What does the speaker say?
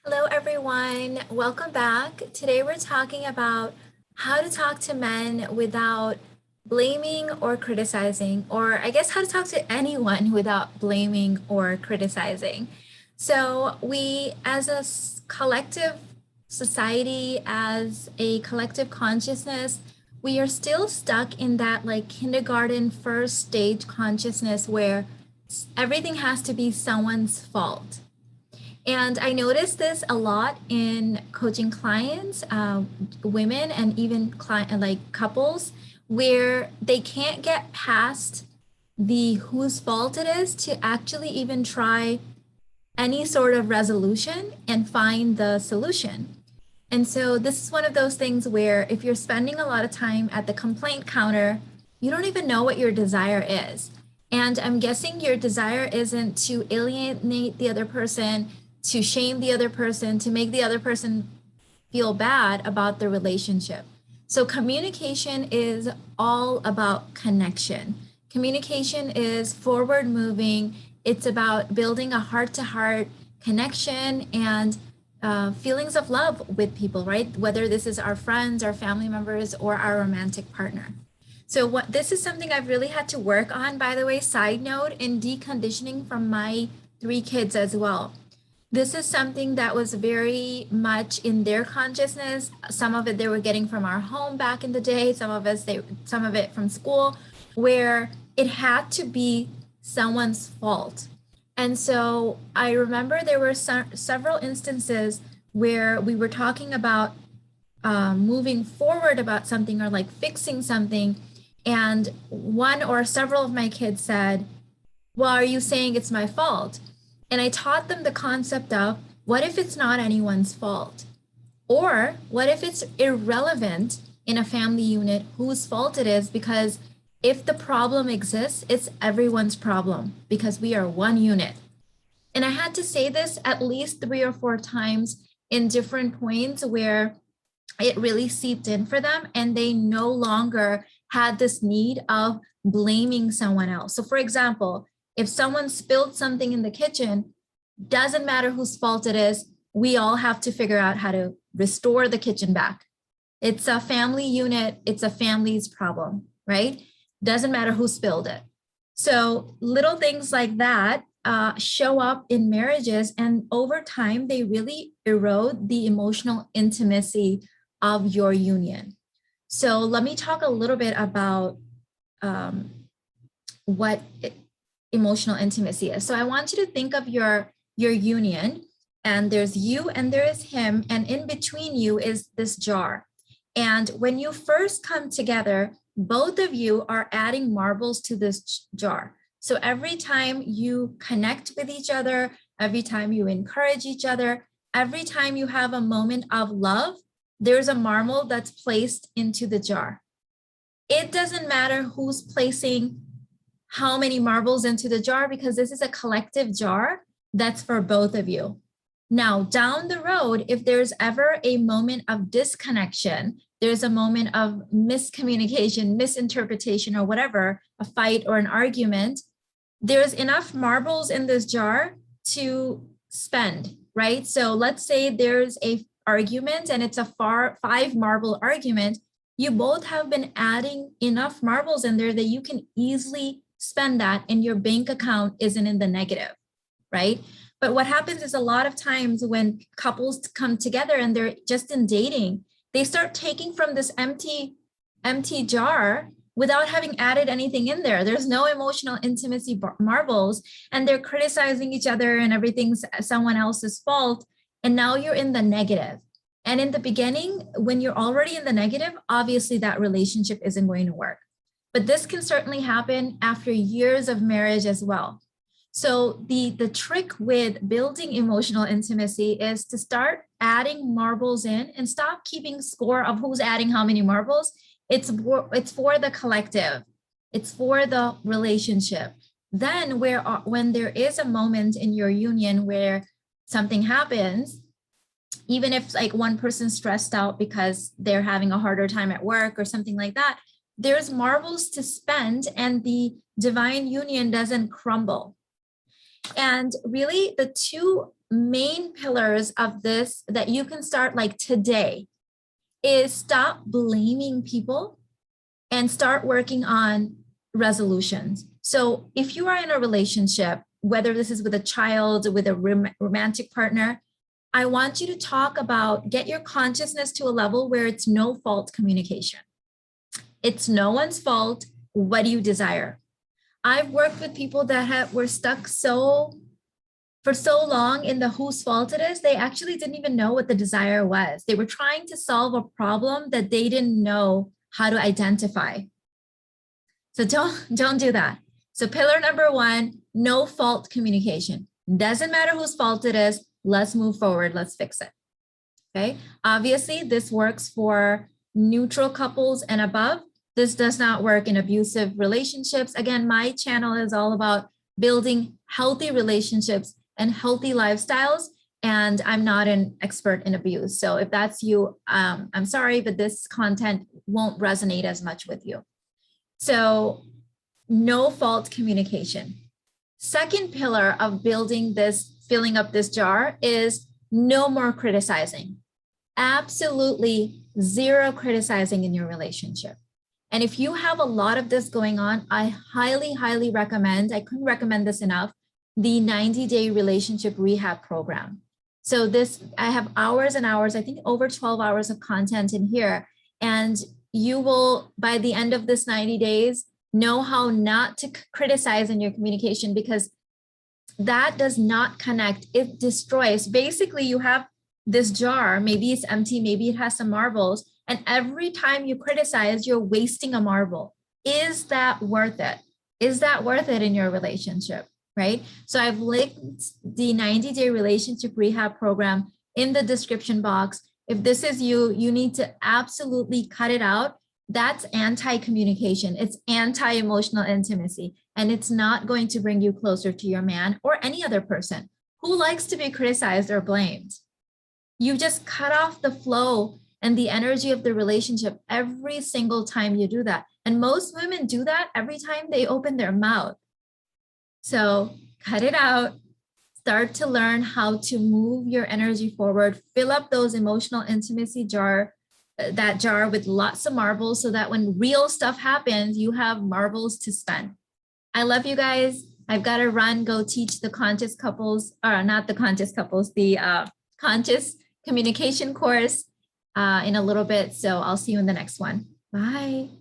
Hello, everyone. Welcome back. Today we're talking about how to talk to men without blaming or criticizing, or I guess how to talk to anyone without blaming or criticizing. So we, as a collective society, as a collective consciousness, we are still stuck in that like kindergarten first stage consciousness where everything has to be someone's fault. And I noticed this a lot in coaching clients, women, and even like couples, where they can't get past the whose fault it is to actually even try any sort of resolution and find the solution. And so this is one of those things where if you're spending a lot of time at the complaint counter, you don't even know what your desire is. And I'm guessing your desire isn't to alienate the other person, to shame the other person, to make the other person feel bad about the relationship. So communication is all about connection. Communication is forward moving. It's about building a heart-to-heart connection and feelings of love with people, right? Whether this is our friends, our family members, or our romantic partner. So this is something I've really had to work on, by the way, side note, in deconditioning from my 3 kids as well. This is something that was very much in their consciousness. Some of it they were getting from our home back in the day, some of it from school, where it had to be someone's fault. And so I remember there were several instances where we were talking about moving forward about something or like fixing something. And one or several of my kids said, well, are you saying it's my fault? And I taught them the concept of what if it's not anyone's fault? Or what if it's irrelevant in a family unit whose fault it is? Because if the problem exists, it's everyone's problem because we are one unit. And I had to say this at least 3 or 4 times in different points where it really seeped in for them and they no longer had this need of blaming someone else. So for example, if someone spilled something in the kitchen, doesn't matter whose fault it is, we all have to figure out how to restore the kitchen back. It's a family unit, it's a family's problem, right? Doesn't matter who spilled it. So little things like that show up in marriages, and over time, they really erode the emotional intimacy of your union. So let me talk a little bit about what emotional intimacy is. So I want you to think of your union, and there's you and there is him, and in between you is this jar. And when you first come together, both of you are adding marbles to this jar. So every time you connect with each other, every time you encourage each other, every time you have a moment of love, there's a marble that's placed into the jar. It doesn't matter who's placing how many marbles into the jar because this is a collective jar that's for both of you. Now, down the road, if there's ever a moment of disconnection, there's a moment of miscommunication, misinterpretation, or whatever, a fight or an argument, there's enough marbles in this jar to spend, right? So let's say there's a argument and it's a 5 marble argument. You both have been adding enough marbles in there that you can easily spend that and your bank account isn't in the negative, right? But what happens is a lot of times when couples come together and they're just in dating, they start taking from this empty jar without having added anything in there. There's no emotional intimacy marbles, and they're criticizing each other and everything's someone else's fault. And now you're in the negative. And in the beginning, when you're already in the negative, obviously that relationship isn't going to work. But this can certainly happen after years of marriage as well. So the trick with building emotional intimacy is to start adding marbles in and stop keeping score of who's adding how many marbles. It's for the collective. It's for the relationship. Then when there is a moment in your union where something happens, even if like one person's stressed out because they're having a harder time at work or something like that, there's marbles to spend and the divine union doesn't crumble. And really the two main pillars of this that you can start like today is stop blaming people and start working on resolutions. So if you are in a relationship, whether this is with a child, with a romantic partner, I want you to talk about, get your consciousness to a level where it's no fault communication. It's no one's fault. What do you desire? I've worked with people that were stuck for so long in the whose fault it is, they actually didn't even know what the desire was. They were trying to solve a problem that they didn't know how to identify. So don't do that. So pillar number one, no fault communication. Doesn't matter whose fault it is. Let's move forward. Let's fix it. Okay. Obviously, this works for neutral couples and above. This does not work in abusive relationships. Again, my channel is all about building healthy relationships and healthy lifestyles. And I'm not an expert in abuse. So if that's you, I'm sorry, but this content won't resonate as much with you. So no fault communication. Second pillar of building this, filling up this jar is no more criticizing. Absolutely zero criticizing in your relationship. And if you have a lot of this going on, I highly, highly recommend, I couldn't recommend this enough, the 90-day relationship rehab program. So this, I have hours and hours, I think over 12 hours of content in here. And you will, by the end of this 90 days, know how not to criticize in your communication, because that does not connect. It destroys. Basically, you have this jar, maybe it's empty, maybe it has some marbles. And every time you criticize, you're wasting a marble. Is that worth it? Is that worth it in your relationship? Right? So I've linked the 90-day relationship rehab program in the description box. If this is you, you need to absolutely cut it out. That's anti-communication. It's anti-emotional intimacy. And it's not going to bring you closer to your man or any other person who likes to be criticized or blamed. You just cut off the flow and the energy of the relationship every single time you do that. And most women do that every time they open their mouth. So cut it out, start to learn how to move your energy forward, fill up those emotional intimacy jar, that jar with lots of marbles so that when real stuff happens, you have marbles to spend. I love you guys. I've got to run, go teach the conscious couples, or not the conscious couples, the conscious communication course in a little bit. So I'll see you in the next one. Bye.